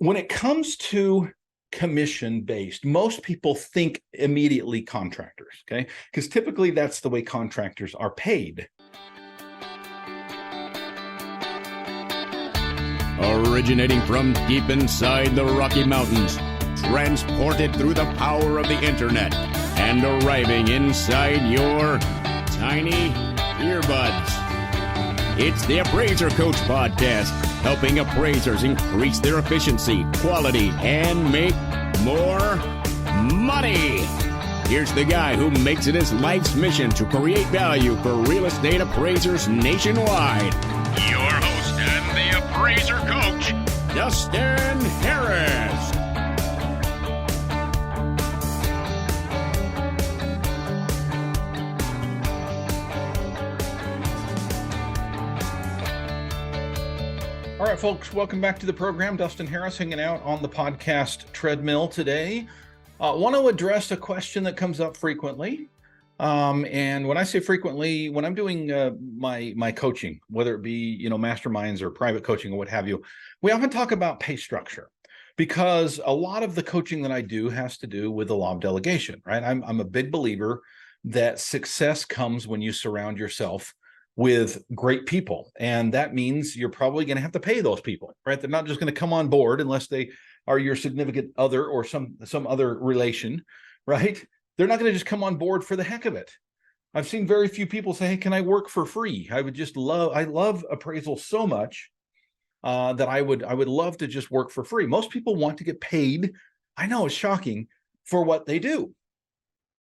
When it comes to commission-based, most people think immediately contractors, okay? Because typically that's the way contractors are paid. Originating from deep inside the Rocky Mountains, transported through the power of the internet, and arriving inside your tiny earbuds. It's the Appraiser Coach Podcast, helping appraisers increase their efficiency, quality, and make more money. Here's the guy who makes it his life's mission to create value for real estate appraisers nationwide. Your host and the Appraiser Coach, Dustin Harris. All right, folks, welcome back to the program. Dustin Harris hanging out on the podcast treadmill today. I want to address a question that comes up frequently. And when I say frequently, when I'm doing my coaching, whether it be, masterminds or private coaching or what have you, we often talk about pay structure because a lot of the coaching that I do has to do with the law of delegation, right? I'm a big believer that success comes when you surround yourself with great people. And that means you're probably going to have to pay those people, right? They're not just going to come on board unless they are your significant other or some other relation, right? They're not going to just come on board for the heck of it. I've seen very few people say, hey, can I work for free? I love appraisal so much that I would love to just work for free. Most people want to get paid. I know it's shocking for what they do.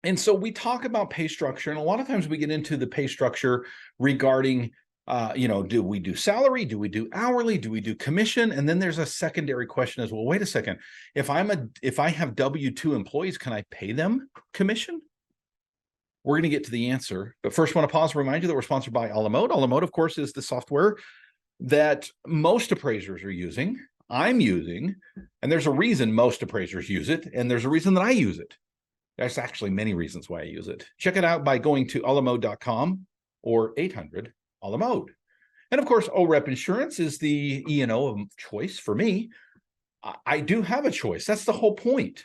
And so we talk about pay structure, and a lot of times we get into the pay structure regarding, do we do salary? Do we do hourly? Do we do commission? And then there's a secondary question as well. Wait a second. If I have W-2 employees, can I pay them commission? We're going to get to the answer. But first, I want to pause and remind you that we're sponsored by Alamode. Alamode, of course, is the software that most appraisers are using. I'm using, and there's a reason most appraisers use it, and there's a reason that I use it. There's actually many reasons why I use it. Check it out by going to alamode.com or 800-ALAMODE. And of course, OREP Insurance is the E&O of choice for me. I do have a choice. That's the whole point.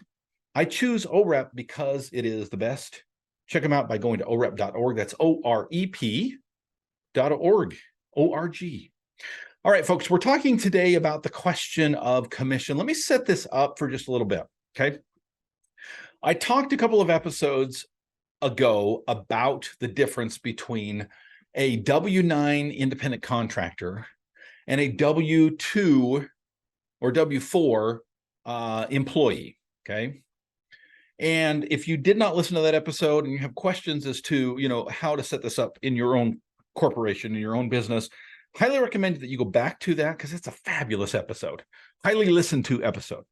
I choose OREP because it is the best. Check them out by going to orep.org. That's OREP.org. O-R-G. All right, folks, we're talking today about the question of commission. Let me set this up for just a little bit, okay? I talked a couple of episodes ago about the difference between a W-9 independent contractor and a W-2 or W-4 employee, okay? And if you did not listen to that episode and you have questions as to, how to set this up in your own corporation, in your own business, highly recommend that you go back to that because it's a fabulous episode. Highly listened to episode.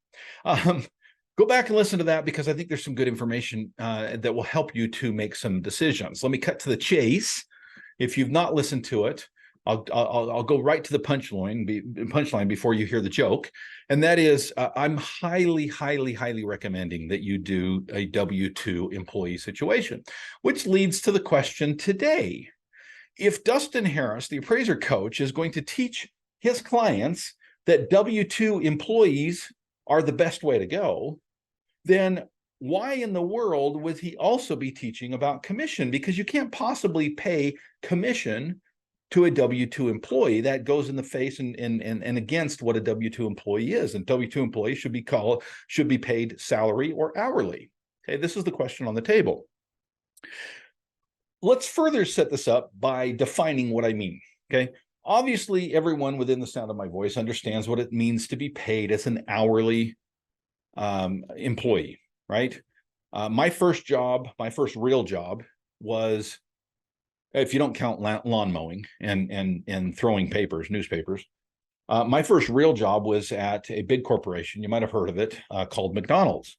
Go back and listen to that because I think there's some good information that will help you to make some decisions. Let me cut to the chase. If you've not listened to it, I'll go right to the punchline before you hear the joke. And that is, I'm highly, highly, highly recommending that you do a W-2 employee situation, which leads to the question today. If Dustin Harris, the appraiser coach, is going to teach his clients that W-2 employees are the best way to go, then why in the world would he also be teaching about commission? Because you can't possibly pay commission to a W-2 employee. That goes in the face and against what a W-2 employee is. And W-2 employees should be paid salary or hourly. Okay, this is the question on the table. Let's further set this up by defining what I mean. Okay. Obviously, everyone within the sound of my voice understands what it means to be paid as an hourly employee, right? My first real job was, if you don't count lawn mowing and throwing newspapers, my first real job was at a big corporation. You might have heard of it, called McDonald's.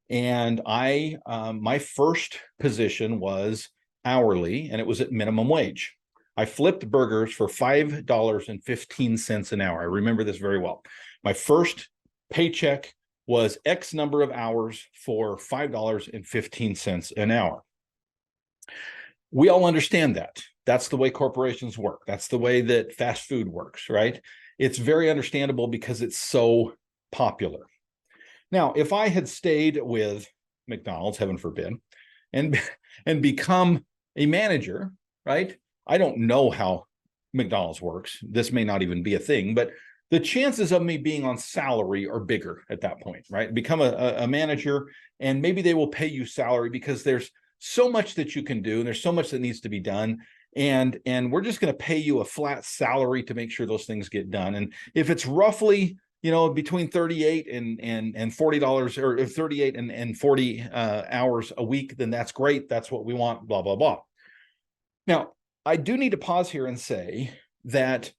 And my first position was hourly, and it was at minimum wage. I flipped burgers for $5.15 an hour. I remember this very well. My first paycheck was X number of hours for $5.15 an hour. We all understand that. That's the way corporations work. That's the way that fast food works, right? It's very understandable because it's so popular. Now, if I had stayed with McDonald's, heaven forbid, and become a manager, right? I don't know how McDonald's works. This may not even be a thing, but the chances of me being on salary are bigger at that point, right? Become a manager, and maybe they will pay you salary because there's so much that you can do, and there's so much that needs to be done. And we're just going to pay you a flat salary to make sure those things get done. And if it's roughly, between $38 and $40, or 38 and 40 hours a week, then that's great. That's what we want, blah, blah, blah. Now, I do need to pause here and say that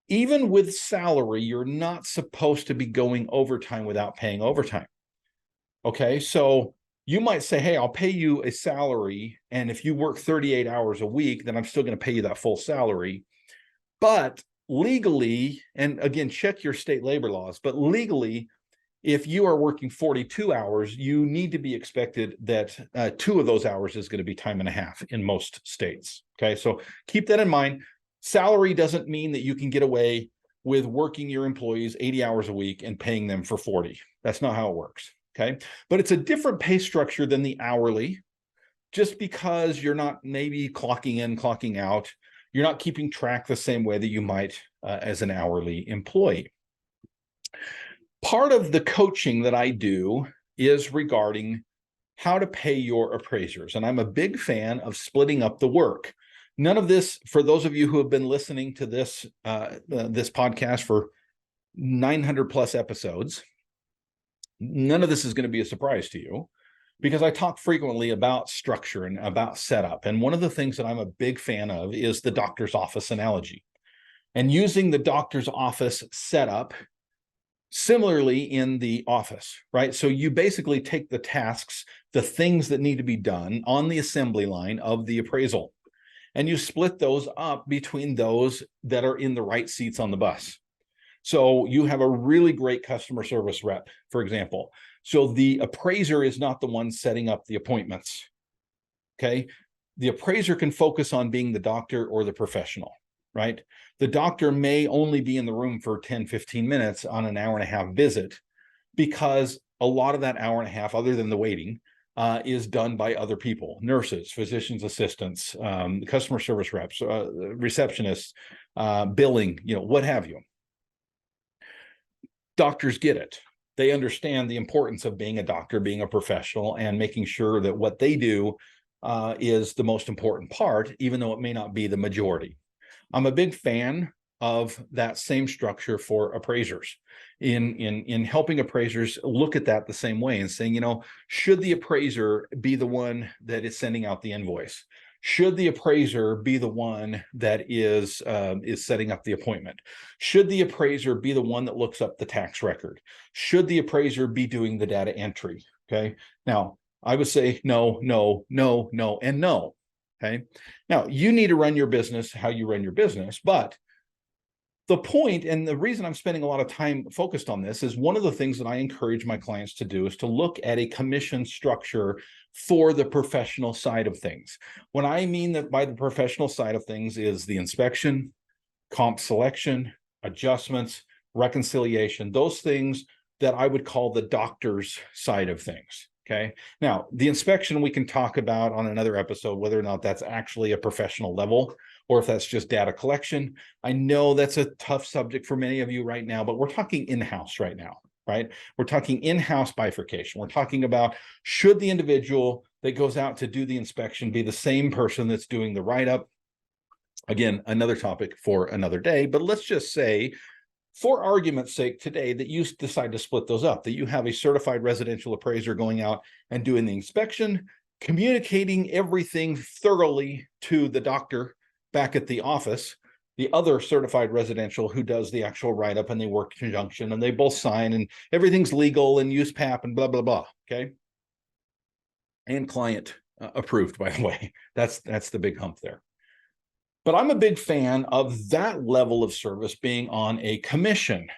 even with salary, you're not supposed to be going overtime without paying overtime. Okay, so you might say, hey, I'll pay you a salary, and if you work 38 hours a week, then I'm still going to pay you that full salary. But legally, and again, check your state labor laws, but legally, if you are working 42 hours, you need to be expected that 2 of those hours is going to be time and a half in most states. Okay, so keep that in mind. Salary doesn't mean that you can get away with working your employees 80 hours a week and paying them for 40. That's not how it works. Okay, but it's a different pay structure than the hourly, just because you're not maybe clocking in, clocking out. You're not keeping track the same way that you might as an hourly employee. Part of the coaching that I do is regarding how to pay your appraisers. And I'm a big fan of splitting up the work. None of this, for those of you who have been listening to this, this podcast for 900 plus episodes, none of this is going to be a surprise to you, because I talk frequently about structure and about setup. And one of the things that I'm a big fan of is the doctor's office analogy, and using the doctor's office setup similarly in the office, right? So you basically take the tasks, the things that need to be done on the assembly line of the appraisal, and you split those up between those that are in the right seats on the bus. So you have a really great customer service rep, for example. So the appraiser is not the one setting up the appointments, okay? The appraiser can focus on being the doctor or the professional, right? The doctor may only be in the room for 10, 15 minutes on an hour and a half visit, because a lot of that hour and a half, other than the waiting, is done by other people, nurses, physician's assistants, customer service reps, receptionists, billing, what have you. Doctors get it. They understand the importance of being a doctor, being a professional, and making sure that what they do is the most important part, even though it may not be the majority. I'm a big fan of that same structure for appraisers, in helping appraisers look at that the same way and saying, should the appraiser be the one that is sending out the invoice? Should the appraiser be the one that is setting up the appointment? Should the appraiser be the one that looks up the tax record? Should the appraiser be doing the data entry? Okay. Now, I would say no, no, no, no, and no. Okay. Now, you need to run your business how you run your business, but the point, and the reason I'm spending a lot of time focused on this, is one of the things that I encourage my clients to do is to look at a commission structure for the professional side of things. What I mean that by the professional side of things is the inspection, comp selection, adjustments, reconciliation, those things that I would call the doctor's side of things. Okay. Now, the inspection we can talk about on another episode, whether or not that's actually a professional level or if that's just data collection. I know that's a tough subject for many of you right now, but we're talking in-house right now, right? We're talking in-house bifurcation. We're talking about, should the individual that goes out to do the inspection be the same person that's doing the write-up? Again, another topic for another day, but let's just say, for argument's sake today, that you decide to split those up, that you have a certified residential appraiser going out and doing the inspection, communicating everything thoroughly to the doctor back at the office, the other certified residential who does the actual write-up, and they work in conjunction and they both sign and everything's legal and use PAP and blah, blah, blah. Okay. And client approved, by the way. That's the big hump there. But I'm a big fan of that level of service being on a commission.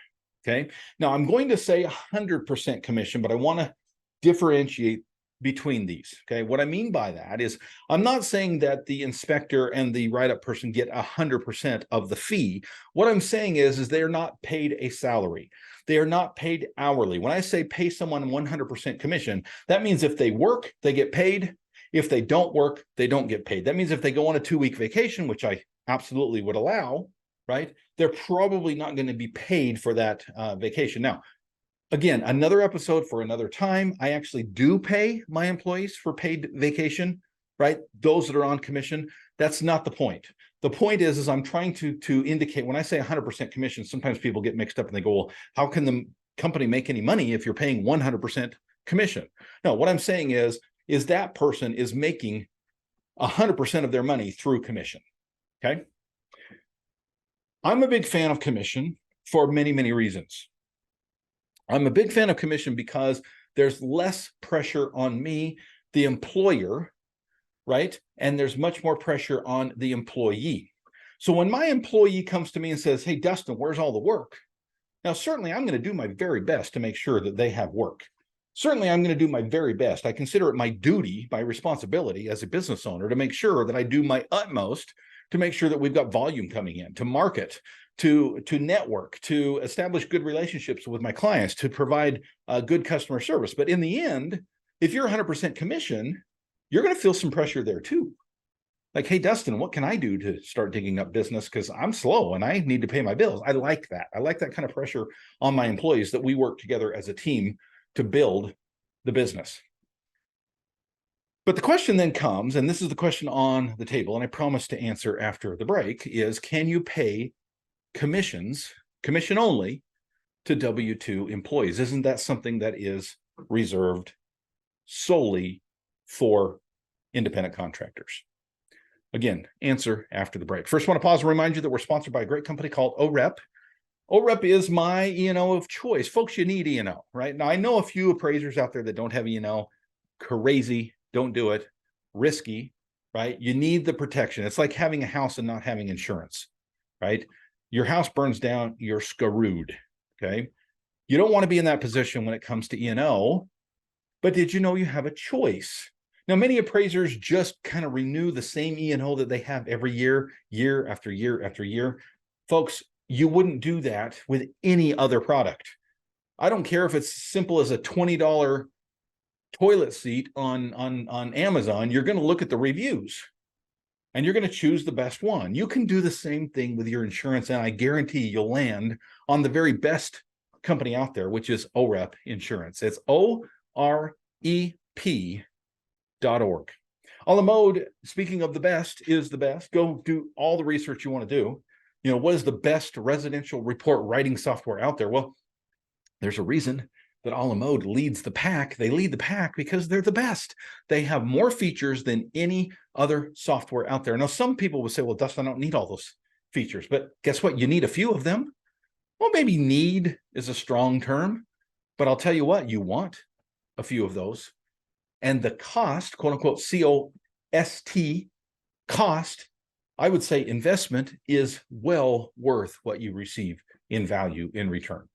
Okay. Now I'm going to say 100% commission, but I want to differentiate between these. Okay, what I mean by that is I'm not saying that the inspector and the write-up person get 100% of the fee. What I'm saying is they are not paid a salary. They are not paid hourly. When I say pay someone 100% commission, that means if they work, they get paid. If they don't work, they don't get paid. That means if they go on a 2-week vacation, which I absolutely would allow, right, they're probably not going to be paid for that vacation. Now, again, another episode for another time. I actually do pay my employees for paid vacation, right? Those that are on commission. That's not the point. The point is I'm trying to indicate when I say 100% commission, sometimes people get mixed up and they go, well, how can the company make any money if you're paying 100% commission? No, what I'm saying is that person is making 100% of their money through commission, okay? I'm a big fan of commission for many, many reasons. I'm a big fan of commission because there's less pressure on me, the employer, right? And there's much more pressure on the employee. So when my employee comes to me and says, hey, Dustin, where's all the work? Now, certainly I'm going to do my very best to make sure that they have work. Certainly I'm going to do my very best. I consider it my duty, my responsibility as a business owner to make sure that I do my utmost to make sure that we've got volume coming in, to market, to network, to establish good relationships with my clients, to provide good customer service. But in the end, if you're 100% commission, you're going to feel some pressure there too. Like, hey, Dustin, what can I do to start digging up business? Because I'm slow and I need to pay my bills. I like that. I like that kind of pressure on my employees that we work together as a team to build the business. But the question then comes, and this is the question on the table, and I promise to answer after the break, is can you pay commission only, to W-2 employees? Isn't that something that is reserved solely for independent contractors? Again, answer after the break. First, I want to pause and remind you that we're sponsored by a great company called OREP. OREP is my E&O of choice. Folks, you need E&O, right? Now, I know a few appraisers out there that don't have E&O. Crazy. Don't do it. Risky, right? You need the protection. It's like having a house and not having insurance, right? Your house burns down, you're screwed, okay? You don't want to be in that position when it comes to E&O, but did you know you have a choice? Now, many appraisers just kind of renew the same E&O that they have every year, year after year after year. Folks, you wouldn't do that with any other product. I don't care if it's simple as a $20 toilet seat on Amazon. You're going to look at the reviews and you're going to choose the best one. You can do the same thing with your insurance, and I guarantee you'll land on the very best company out there, which is OREP Insurance. It's OREP.org. A la mode, speaking of the best, is the best. Go do all the research you want to do. You know, what is the best residential report writing software out there? Well, there's a reason that a la mode leads the pack. They lead the pack because they're the best. They have more features than any other software out there. Now, some people will say, well, Dustin, I don't need all those features, but guess what? You need a few of them. Well, maybe need is a strong term, but I'll tell you what, you want a few of those. And the cost, quote unquote, COST, cost, I would say investment, is well worth what you receive in value in return.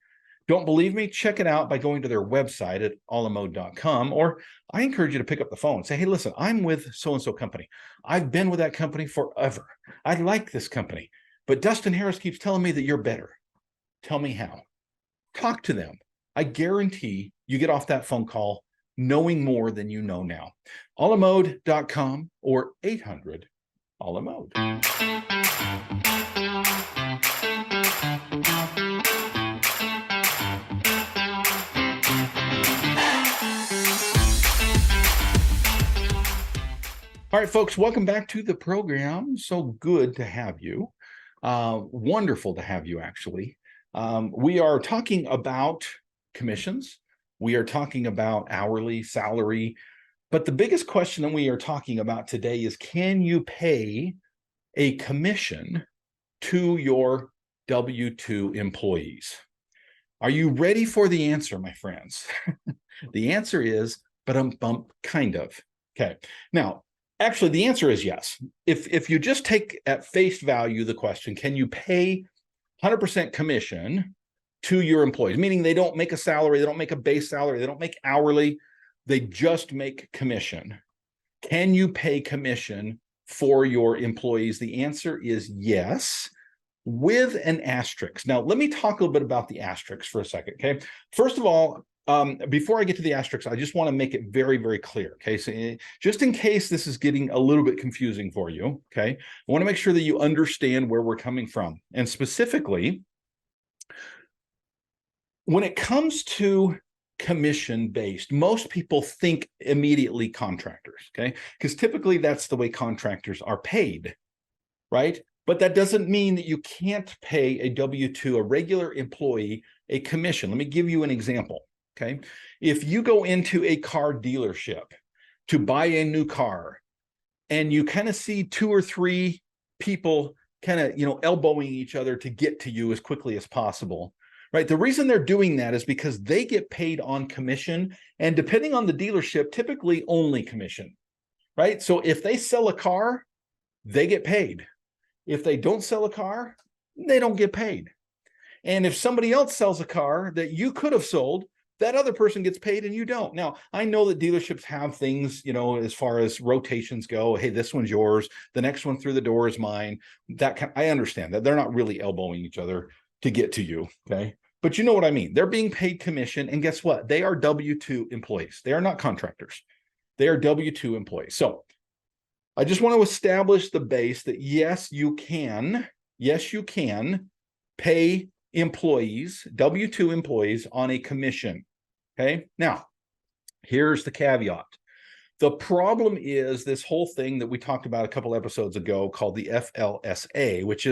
Don't believe me? Check it out by going to their website at alamode.com, or I encourage you to pick up the phone and say, hey, listen, I'm with so-and-so company. I've been with that company forever. I like this company, but Dustin Harris keeps telling me that you're better. Tell me how. Talk to them. I guarantee you get off that phone call knowing more than you know now. alamode.com or 800 alamode. All right, folks, welcome back to the program. So good to have you. Wonderful to have you, actually. We are talking about commissions. We are talking about hourly salary. But the biggest question that we are talking about today is, can you pay a commission to your W-2 employees? Are you ready for the answer, my friends? The answer is, kind of. Okay. Now, actually, the answer is yes. If you just take at face value the question, can you pay 100% commission to your employees, meaning they don't make a salary, they don't make a base salary, they don't make hourly, they just make commission. Can you pay commission for your employees? The answer is yes, with an asterisk. Now, let me talk a little bit about the asterisk for a second, okay? First of all, before I get to the asterisk, I just want to make it very, very clear, okay? So just in case this is getting a little bit confusing for you, okay? I want to make sure that you understand where we're coming from. And specifically, when it comes to commission-based, most people think immediately contractors, okay? Because typically that's the way contractors are paid, right? But that doesn't mean that you can't pay a W-2, a regular employee, a commission. Let me give you an example, okay? If you go into a car dealership to buy a new car and you kind of see 2 or 3 people kind of, elbowing each other to get to you as quickly as possible, right? The reason they're doing that is because they get paid on commission, and depending on the dealership, typically only commission, right? So if they sell a car, they get paid. If they don't sell a car, they don't get paid. And if somebody else sells a car that you could have sold, that other person gets paid and you don't. Now, I know that dealerships have things, as far as rotations go. Hey, this one's yours. The next one through the door is mine. I understand that. They're not really elbowing each other to get to you, okay? But you know what I mean. They're being paid commission, and guess what? They are W-2 employees. They are not contractors. They are W-2 employees. So I just want to establish the base that yes, you can pay employees, W-2 employees, on a commission, okay? Now, here's the caveat. The problem is this whole thing that we talked about a couple episodes ago called the FLSA, which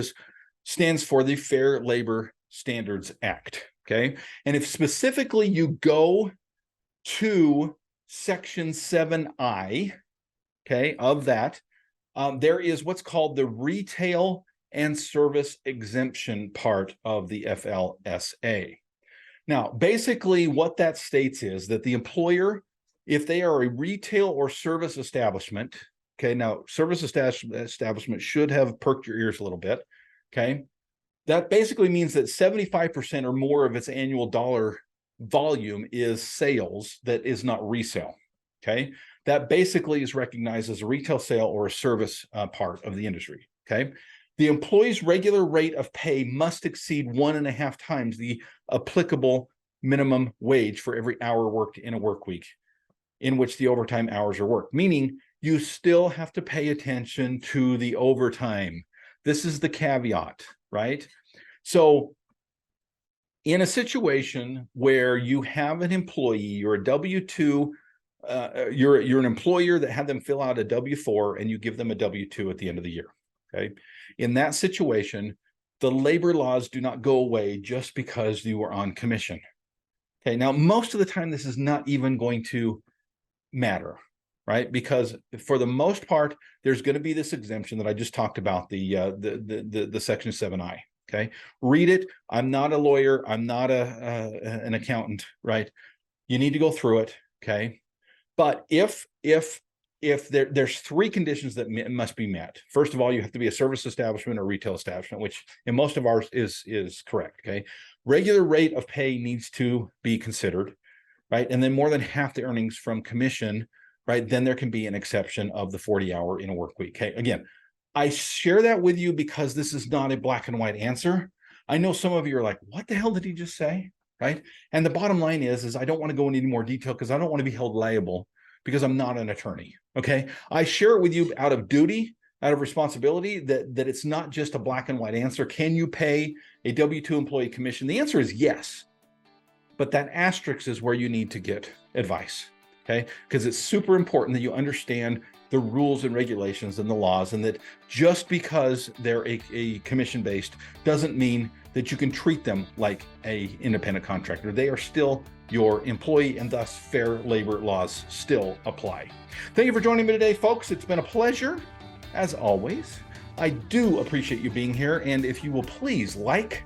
stands for the Fair Labor Standards Act, okay? And if specifically you go to Section 7I, okay, of that, there is what's called the retail and service exemption part of the FLSA. Now, basically what that states is that the employer, if they are a retail or service establishment, okay, now service establishment should have perked your ears a little bit, okay? That basically means that 75% or more of its annual dollar volume is sales that is not resale, okay? That basically is recognized as a retail sale or a service part of the industry, okay? The employee's regular rate of pay must exceed 1.5 times the applicable minimum wage for every hour worked in a work week in which the overtime hours are worked, meaning you still have to pay attention to the overtime. This is the caveat, right? So in a situation where you have an employee, you're a W-2, you're an employer that had them fill out a W-4 and you give them a W-2 at the end of the year, okay? In that situation, the labor laws do not go away just because you are on commission. Okay, now most of the time this is not even going to matter, right? Because for the most part, there's going to be this exemption that I just talked about, the Section 7I. Okay, read it. I'm not a lawyer. I'm not an accountant, right? You need to go through it. Okay, but if there's 3 conditions that must be met. First of all, you have to be a service establishment or retail establishment, which in most of ours is correct. Okay, regular rate of pay needs to be considered, right? And then more than half the earnings from commission, right? Then there can be an exception of the 40-hour in a work week. Okay, again, I share that with you because this is not a black and white answer. I know some of you are like, what the hell did he just say, right? And the bottom line is I don't want to go into any more detail because I don't want to be held liable because I'm not an attorney, okay? I share it with you out of duty, out of responsibility, that it's not just a black and white answer. Can you pay a W-2 employee commission? The answer is yes, but that asterisk is where you need to get advice, okay? Because it's super important that you understand the rules and regulations and the laws, and that just because they're a commission-based doesn't mean that you can treat them like an independent contractor. They are still your employee, and thus fair labor laws still apply. Thank you for joining me today, folks. It's been a pleasure, as always. I do appreciate you being here, and if you will please like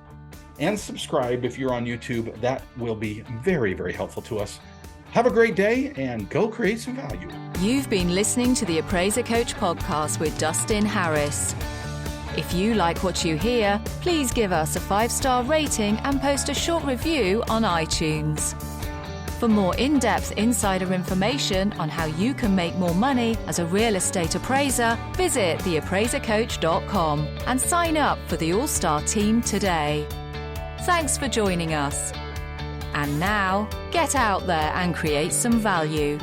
and subscribe if you're on YouTube, that will be very, very helpful to us. Have a great day and go create some value. You've been listening to the Appraiser Coach podcast with Dustin Harris. If you like what you hear, please give us a 5-star rating and post a short review on iTunes. For more in-depth insider information on how you can make more money as a real estate appraiser, visit theappraisercoach.com and sign up for the All-Star team today. Thanks for joining us. And now, get out there and create some value.